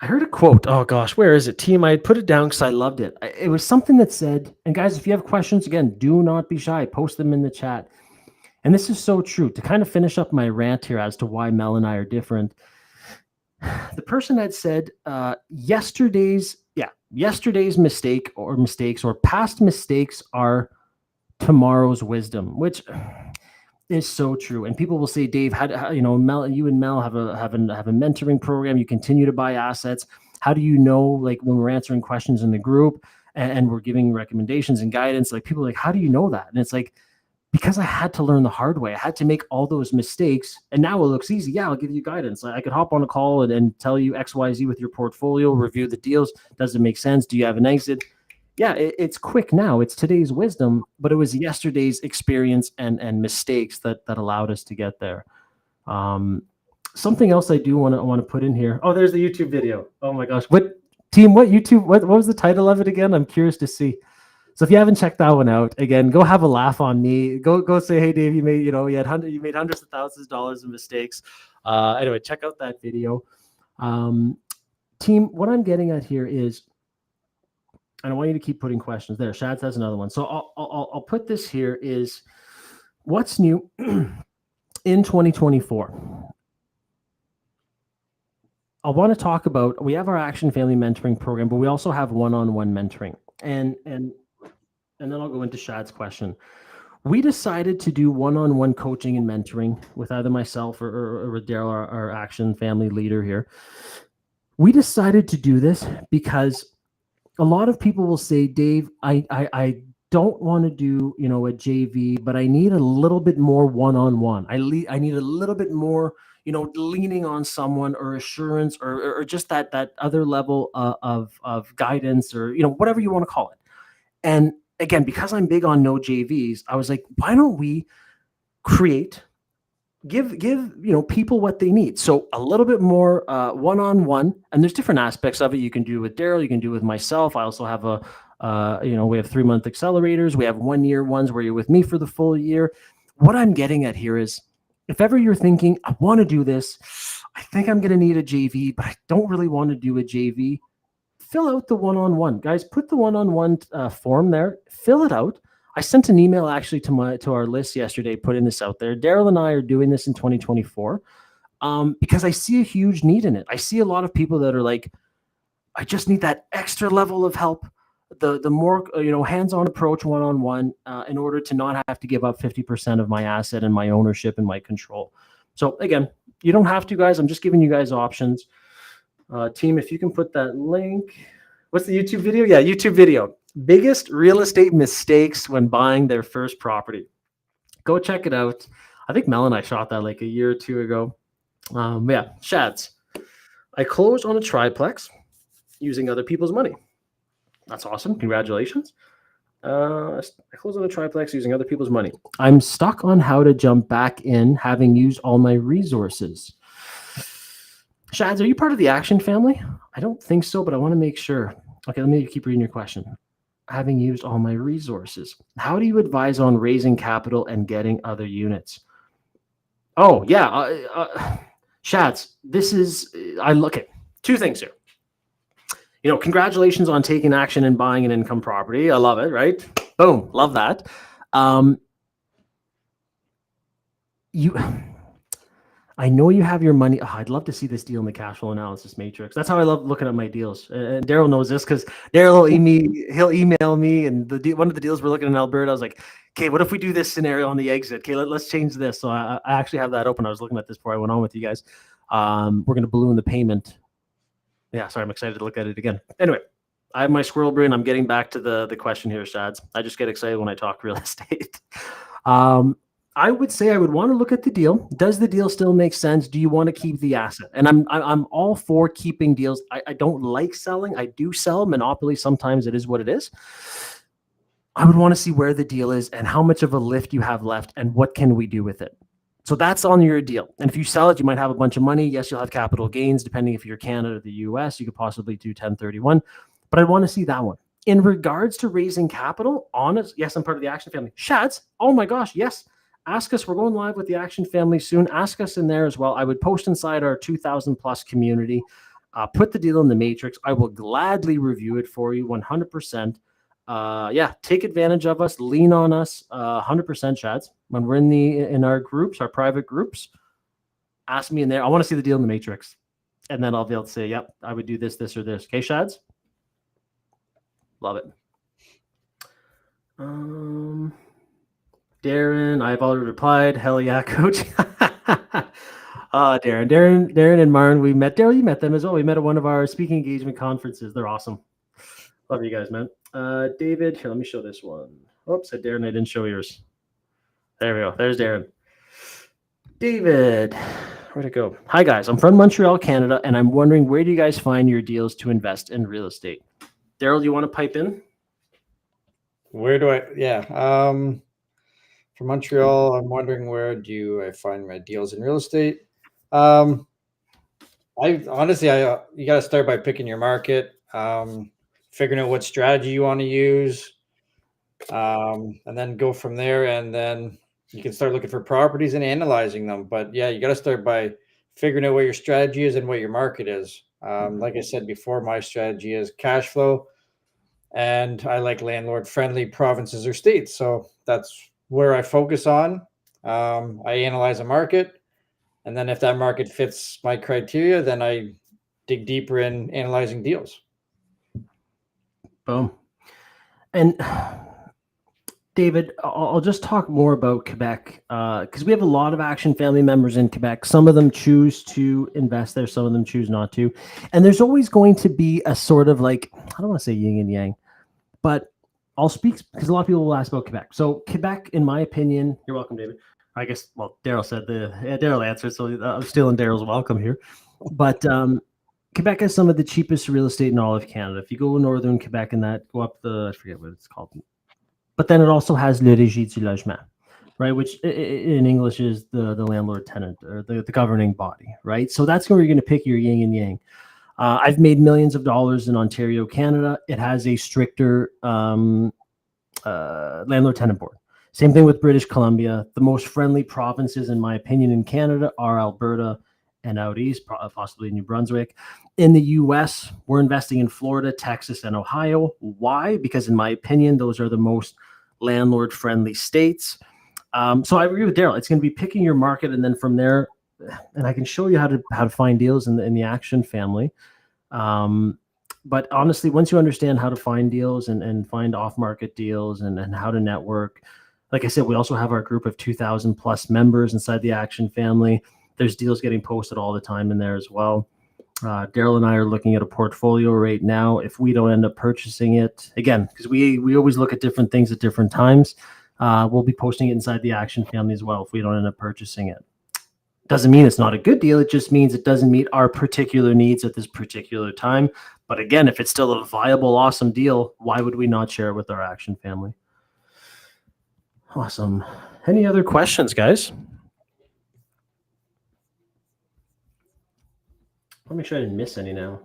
I heard a quote. Oh gosh, where is it, team? I had put it down because I loved it. It was something that said, and guys, if you have questions, again, do not be shy. Post them in the chat. And this is so true. To kind of finish up my rant here as to why Mel and I are different, the person had said, yesterday's mistake or mistakes or past mistakes are tomorrow's wisdom, which is so true. And people will say, Dave, how Mel, you and Mel have a mentoring program. You continue to buy assets. How do you know, like, when we're answering questions in the group and we're giving recommendations and guidance, like, people are like, how do you know that? And it's like, because I had to learn the hard way. I had to make all those mistakes, and now it looks easy. Yeah, I'll give you guidance. I could hop on a call and tell you X, Y, Z with your portfolio, review the deals. Does it make sense? Do you have an exit? Yeah, it's quick now. It's today's wisdom, but it was yesterday's experience and mistakes that allowed us to get there. Something else I do want to put in here. Oh, there's the YouTube video. Oh my gosh. What was the title of it again? I'm curious to see. So if you haven't checked that one out, again, go have a laugh on me. Go say, hey Dave, you made hundreds of thousands of dollars of mistakes. Anyway, check out that video. Team, what I'm getting at here is, and I want you to keep putting questions there. Shad has another one. So I'll put this here is, what's new in 2024? I want to talk about, we have our Action Family Mentoring program, but we also have one-on-one mentoring. And then I'll go into Shad's question. We decided to do one-on-one coaching and mentoring with either myself or with Daryl, our Action Family leader here. We decided to do this because a lot of people will say, Dave, I don't want to do, a JV, but I need a little bit more one-on-one. I need a little bit more, leaning on someone or assurance or just that other level of guidance or, whatever you want to call it. And again, because I'm big on no JVs, I was like, why don't we give people what they need? So a little bit more one-on-one, and there's different aspects of it. You can do with Daryl, you can do with myself. I also have we have 3-month accelerators. We have 1-year ones where you're with me for the full year. What I'm getting at here is, if ever you're thinking, I want to do this, I think I'm going to need a JV, but I don't really want to do a JV, fill out the one-on-one. Guys, put the one-on-one form there, fill it out. I sent an email actually to our list yesterday, putting this out there. Daryl and I are doing this in 2024 because I see a huge need in it. I see a lot of people that are like, I just need that extra level of help, the more hands-on approach one-on-one in order to not have to give up 50% of my asset and my ownership and my control. So again, you don't have to, guys. I'm just giving you guys options. Team, if you can put that link. What's the YouTube video? Yeah, YouTube video. Biggest real estate mistakes when buying their first property. Go check it out. I think Mel and I shot that like a year or two ago. Yeah, Shads. I closed on a triplex using other people's money. That's awesome. Congratulations. I closed on a triplex using other people's money. I'm stuck on how to jump back in, having used all my resources. Shads, are you part of the Action family? I don't think so, but I want to make sure. Okay, let me keep reading your question. Having used all my resources, how do you advise on raising capital and getting other units? Oh, yeah. Shads, this is, I look at two things here. Congratulations on taking action and buying an income property. I love it, right? Boom, love that. I know you have your money. Oh, I'd love to see this deal in the cash flow analysis matrix. That's how I love looking at my deals. And Daryl knows this because Daryl he'll email me, and one of the deals we're looking in Alberta, I was like, okay, what if we do this scenario on the exit? Okay, let's change this. So I actually have that open. I was looking at this before I went on with you guys. We're going to balloon the payment. Yeah, sorry, I'm excited to look at it again. Anyway, I have my squirrel brain. I'm getting back to the question here, Shads. I just get excited when I talk real estate. I would say I would want to look at the deal. Does the deal still make sense? Do you want to keep the asset? And I'm all for keeping deals. I don't like selling. I do sell Monopoly. Sometimes it is what it is. I would want to see where the deal is and how much of a lift you have left and what can we do with it. So that's on your deal. And if you sell it, you might have a bunch of money. Yes, you'll have capital gains. Depending if you're Canada or the US, you could possibly do 1031. But I'd want to see that one. In regards to raising capital, honest, yes, I'm part of the Action family. Shads, oh my gosh, yes. Ask us. We're going live with the Action family soon. Ask us in there as well. I would post inside our 2,000 plus community. Put the deal in the matrix. I will gladly review it for you 100%. Yeah, take advantage of us. Lean on us 100%, Shads. When we're in our groups, our private groups, ask me in there. I want to see the deal in the matrix. And then I'll be able to say, yep, I would do this, this, or this. Okay, Shads? Love it. Darren, I've already replied. Hell yeah, coach. Darren and Martin, we met. Daryl, you met them as well. We met at one of our speaking engagement conferences. They're awesome. Love you guys, man. David, here, let me show this one. Oops, said Darren, I didn't show yours. There we go. There's Darren. David, where'd it go? Hi, guys. I'm from Montreal, Canada, and I'm wondering where do you guys find your deals to invest in real estate? Daryl, do you want to pipe in? Where do I? Yeah. From Montreal, I'm wondering where do I find my deals in real estate? You got to start by picking your market, figuring out what strategy you want to use, and then go from there. And then you can start looking for properties and analyzing them. But yeah, you got to start by figuring out what your strategy is and what your market is. Like I said before, my strategy is cash flow, and I like landlord-friendly provinces or states. So that's where I focus on. I analyze a market, and then if that market fits my criteria, then I dig deeper in analyzing deals. Boom. And David, I'll just talk more about Quebec because we have a lot of Action family members in Quebec. Some of them choose to invest there. Some of them choose not to. And there's always going to be a sort of like, I don't want to say yin and yang, but I'll speak because a lot of people will ask about Quebec. So Quebec, in my opinion, you're welcome, David. I guess, well, Daryl said Daryl answered, so I'm stealing Daryl's welcome here. But Quebec has some of the cheapest real estate in all of Canada. If you go northern Quebec and go up I forget what it's called. But then it also has le Régie du logement, right? Which in English is the landlord tenant or the governing body, right? So that's where you're going to pick your yin and yang. I've made millions of dollars in Ontario, Canada. It has a stricter landlord tenant board. Same thing with British Columbia. The most friendly provinces, in my opinion, in Canada are Alberta and out east, possibly New Brunswick. In the US, we're investing in Florida, Texas, and Ohio. Why? Because in my opinion, those are the most landlord-friendly states. So I agree with Daryl. It's going to be picking your market, and then from there, and I can show you how to find deals in the Action family. But honestly, once you understand how to find deals and find off-market deals and how to network, like I said, we also have our group of 2,000 plus members inside the Action family. There's deals getting posted all the time in there as well. Daryl and I are looking at a portfolio right now. If we don't end up purchasing it, again, because we always look at different things at different times, we'll be posting it inside the Action family as well if we don't end up purchasing it. Doesn't mean it's not a good deal. It just means it doesn't meet our particular needs at this particular time. But again, if it's still a viable, awesome deal, why would we not share it with our Action family? Awesome. Any other questions, guys? Let me make sure I didn't miss any now.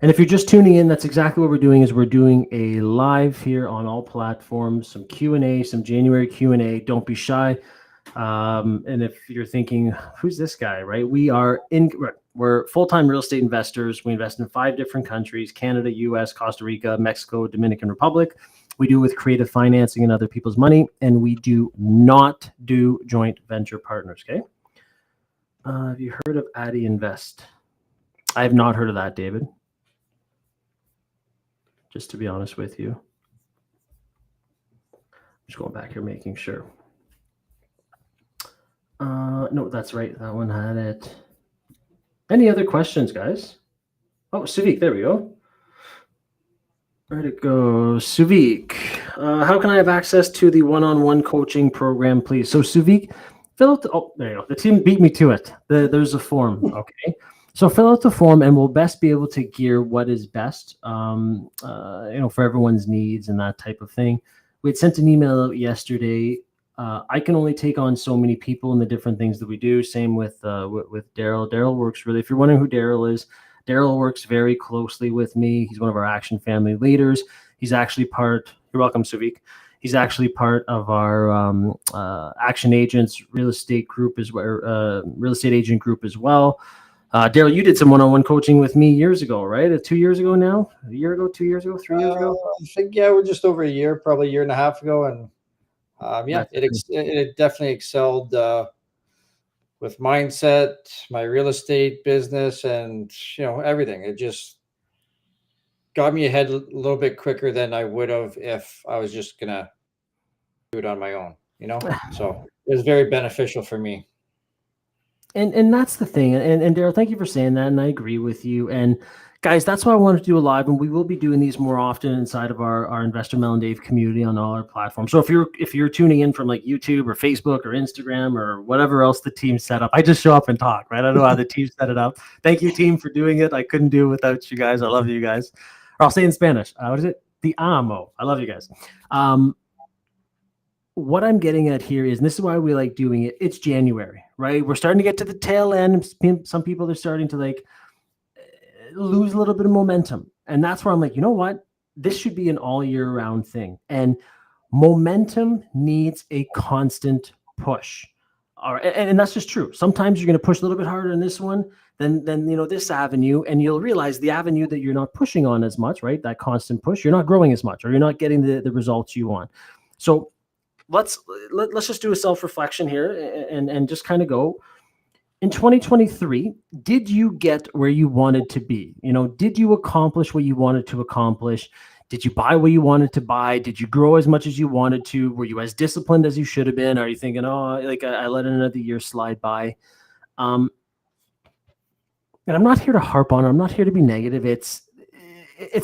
And if you're just tuning in, that's exactly what we're doing. Is we're doing a live here on all platforms, some Q&A, some January Q&A. Don't be shy. And if you're thinking, who's this guy, right? We're full-time real estate investors. We invest in 5 different countries: Canada, US, Costa Rica, Mexico, Dominican Republic. We do with creative financing and other people's money, and we do not do joint venture partners, okay? Have you heard of Addy Invest? I have not heard of that, David. Just to be honest with you. Just going back here, making sure. No, that's right. That one had it. Any other questions, guys? Oh, Suvik, there we go. Where'd it go? Suvik, how can I have access to the one-on-one coaching program, please? So Suvik, fill out there you go. The team beat me to it. There's a form, okay? So fill out the form and we'll best be able to gear what is best, for everyone's needs and that type of thing. We had sent an email out yesterday. I can only take on so many people in the different things that we do. Same with Daryl. Daryl works really, if you're wondering who Daryl is, Daryl works very closely with me. He's one of our Action family leaders. He's actually you're welcome, Suvik. He's actually part of our Action Agents real estate group real estate agent group as well. Daryl, you did some one-on-one coaching with me years ago, right? 2 years ago now? A year ago, 2 years ago, 3 years ago? I think, we're just over a year, probably a year and a half ago. And it definitely excelled with mindset, my real estate business, and everything. It just got me ahead a little bit quicker than I would have if I was just gonna do it on my own. So it was very beneficial for me. And that's the thing. And Daryl, thank you for saying that. And I agree with you. And guys, that's why I wanted to do a live, and we will be doing these more often inside of our Investor Mel and Dave community on all our platforms. So if you're tuning in from like YouTube or Facebook or Instagram or whatever else the team set up, I just show up and talk, right? I don't know how the team set it up. Thank you, team, for doing it. I couldn't do it without you guys. I love you guys. Or I'll say in Spanish. What is it? The amo. I love you guys. What I'm getting at here is, and this is why we like doing it, it's January, right? We're starting to get to the tail end. Some people are starting to lose a little bit of momentum. And that's where I'm like, you know what? This should be an all year round thing. And momentum needs a constant push. All right. And that's just true. Sometimes you're going to push a little bit harder in this one than this avenue, and you'll realize the avenue that you're not pushing on as much, right? That constant push, you're not growing as much, or you're not getting the results you want. So let's just do a self-reflection here and just kind of go. In 2023, did you get where you wanted to be? Did you accomplish what you wanted to accomplish? Did you buy what you wanted to buy? Did you grow as much as you wanted to? Were you as disciplined as you should have been? Are you thinking, I let another year slide by? And I'm not here to harp on it. I'm not here to be negative. It's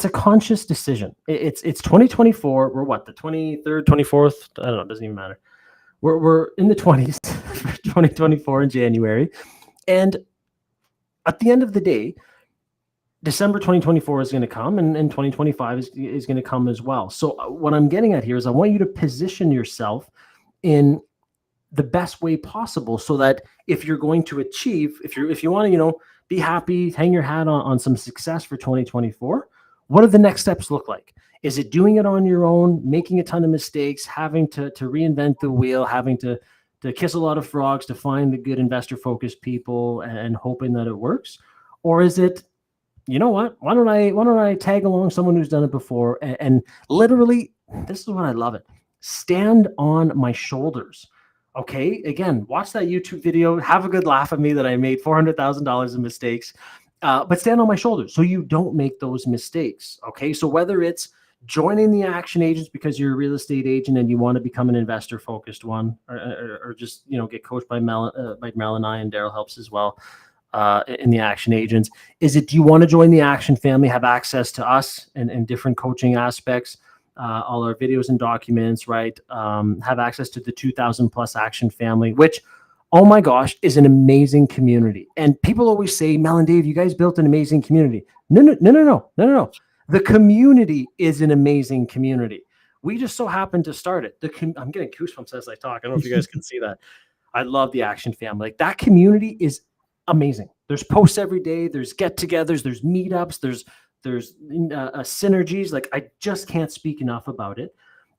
a conscious decision. It's 2024. We're what, the 23rd, 24th? I don't know. It doesn't even matter. We're in the 20s for 2024 in January. And at the end of the day, December 2024 is going to come, and 2025 is going to come as well. So what I'm getting at here is I want you to position yourself in the best way possible, so that if you're going to achieve, if you want to, be happy, hang your hat on some success for 2024, what do the next steps look like? Is it doing it on your own, making a ton of mistakes, having to reinvent the wheel, having to kiss a lot of frogs to find the good investor-focused people and hoping that it works? Or is it, you know what? Why don't I tag along someone who's done it before and literally, this is what I love it. Stand on my shoulders. Okay. Again, watch that YouTube video. Have a good laugh at me that I made $400,000 in mistakes, but stand on my shoulders so you don't make those mistakes. Okay. So whether it's joining the Action Agents because you're a real estate agent and you want to become an investor-focused one, or just get coached by Mel and I, and Daryl helps as well. in the Action Agents. Is it, do you want to join the Action family, have access to us and different coaching aspects, all our videos and documents, right? Have access to the 2,000 plus Action family, which, oh my gosh, is an amazing community. And people always say, Mel and Dave, you guys built an amazing community. No. The community is an amazing community. We just so happened to start it. I'm getting goosebumps as I talk. I don't know if you guys can see that. I love the Action family. Like, that community is amazing. There's posts every day. There's get-togethers. There's meetups. There's synergies. Like, I just can't speak enough about it.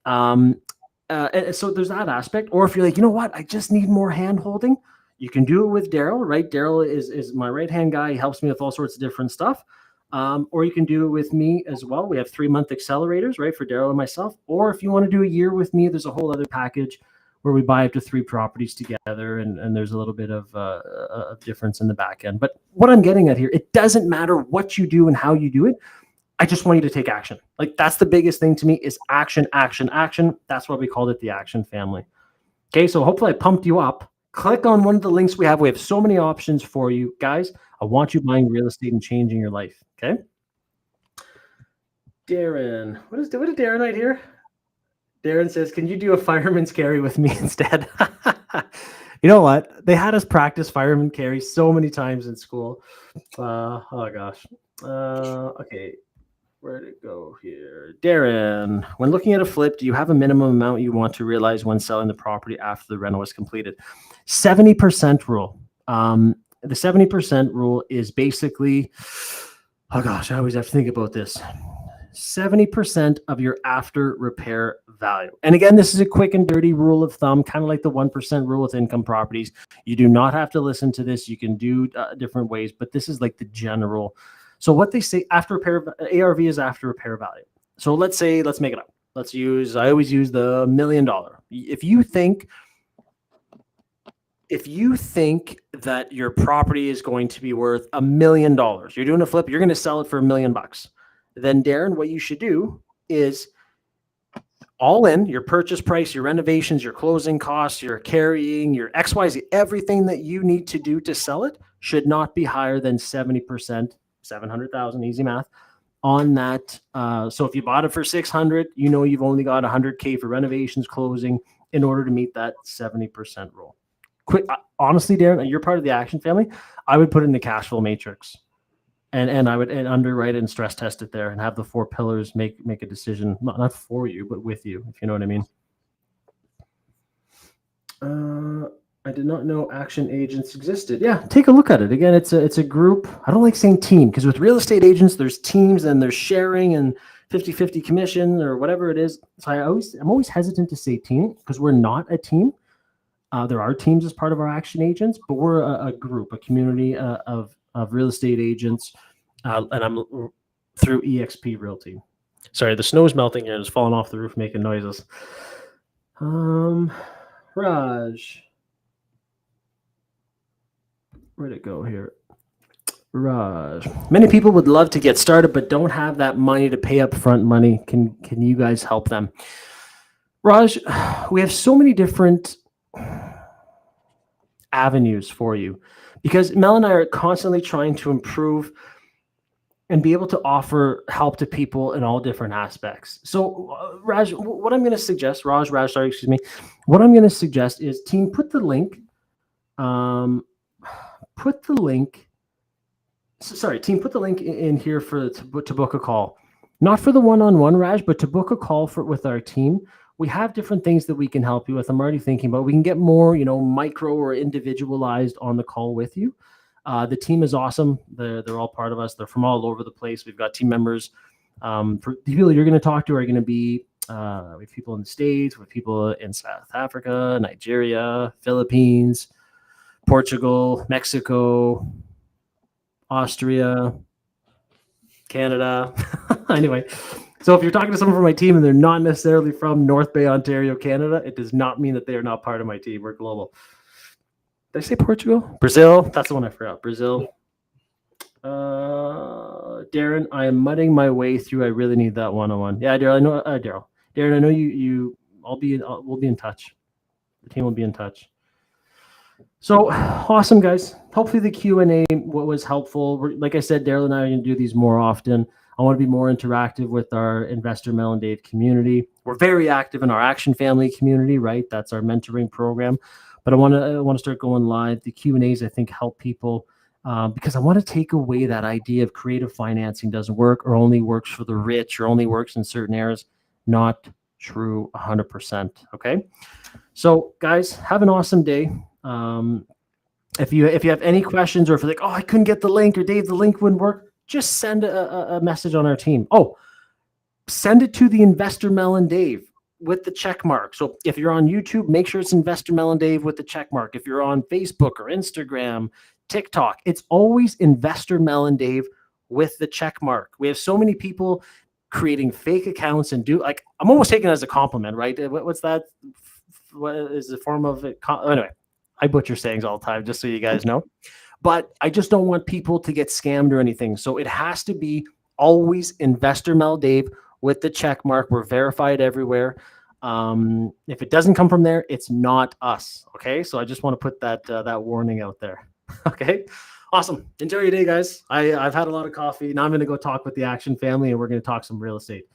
And so there's that aspect. Or if you're like, you know what, I just need more hand holding, you can do it with Daryl, right? Daryl is my right-hand guy. He helps me with all sorts of different stuff. Or you can do it with me as well. We have 3-month accelerators, right, for Daryl and myself. Or if you want to do a year with me, there's a whole other package where we buy up to 3 properties together, and there's a little bit of a difference in the back end. But what I'm getting at here, it doesn't matter what you do and how you do it. I just want you to take action. Like, that's the biggest thing to me, is action, action, action. That's why we called it the Action family. Okay, so hopefully I pumped you up. Click on one of the links we have. We have so many options for you. Guys, I want you buying real estate and changing your life, okay? Darren, what did Darren write here? Darren says, can you do a fireman's carry with me instead? You know what? They had us practice fireman carry so many times in school. Oh, gosh. Okay. Where'd it go here? Darren, when looking at a flip, do you have a minimum amount you want to realize when selling the property after the rental is completed? 70% rule. The 70% rule is basically, oh gosh, I always have to think about this. 70% of your after repair value. And again, this is a quick and dirty rule of thumb, kind of like the 1% rule with income properties. You do not have to listen to this. You can do different ways, but this is like the general. So what they say, after repair, ARV is after repair value. So let's make it up. I always use the $1 million. If you think that your property is going to be worth $1 million, you're doing a flip, you're going to sell it for $1 million. Then Darren, what you should do is all in, your purchase price, your renovations, your closing costs, your carrying, your XYZ, everything that you need to do to sell it should not be higher than 70%, 700,000, easy math, on that. So if you bought it for 600, you know you've only got 100K for renovations, closing, in order to meet that 70% rule. Quick, honestly, Darren, you're part of the Action family. I would put it in the cash flow matrix. And I would underwrite it and stress test it there and have the 4 pillars make a decision, not for you, but with you, if you know what I mean. I did not know Action Agents existed. Yeah, take a look at it. Again, it's a group. I don't like saying team, because with real estate agents, there's teams and there's sharing and 50-50 commission or whatever it is. So I'm always hesitant to say team, because we're not a team. There are teams as part of our Action Agents, but we're a group, a community of real estate agents, and I'm through eXp Realty. Sorry, the snow's melting here. It's falling off the roof, making noises. Raj, where'd it go here? Raj, many people would love to get started, but don't have that money to pay up front money. Can you guys help them? Raj, we have so many different avenues for you, because Mel and I are constantly trying to improve and be able to offer help to people in all different aspects. So Raj, what I'm going to suggest, what I'm going to suggest is, team, put the link in here to book a call, not for the one-on-one, Raj, but to book a call with our team. We have different things that we can help you with. I'm already thinking about, we can get more, micro or individualized on the call with you. The team is awesome. They're all part of us. They're from all over the place. We've got team members. For the people you're going to talk to are going to be, we have people in the States, we have people in South Africa, Nigeria, Philippines, Portugal, Mexico, Austria, Canada. Anyway, so if you're talking to someone from my team and they're not necessarily from North Bay, Ontario, Canada, it does not mean that they are not part of my team. We're global. Did I say Portugal? Brazil. That's the one I forgot. Brazil. Darren, I am mudding my way through. I really need that one-on-one. Yeah, Daryl. I know. Darren, I know you. We'll be in touch. The team will be in touch. So awesome, guys. Hopefully the Q&A was helpful. Like I said, Daryl and I are going to do these more often. I want to be more interactive with our Investor Mel and Dave community. We're very active in our Action Family community, right? That's our mentoring program. But I want to start going live. The Q&As, I think, help people because I want to take away that idea of creative financing doesn't work or only works for the rich or only works in certain areas. Not true 100%. Okay. So guys, have an awesome day. If you have any questions or if you're like, oh, I couldn't get the link or Dave, the link wouldn't work, just send a message on our team. Oh, send it to the Investor Mel and Dave with the check mark. So if you're on YouTube, make sure it's Investor Mel and Dave with the check mark. If you're on Facebook or Instagram, TikTok, it's always Investor Mel and Dave with the check mark. We have so many people creating fake accounts and I'm almost taking it as a compliment, right? What's that? What is the form of it? Anyway, I butcher sayings all the time, just so you guys know. But I just don't want people to get scammed or anything. So it has to be always Investor Mel Dave with the check mark. We're verified everywhere. If it doesn't come from there, it's not us. Okay. So I just want to put that warning out there. Okay. Awesome. Enjoy your day, guys. I've had a lot of coffee. Now I'm going to go talk with the Action Family and we're going to talk some real estate.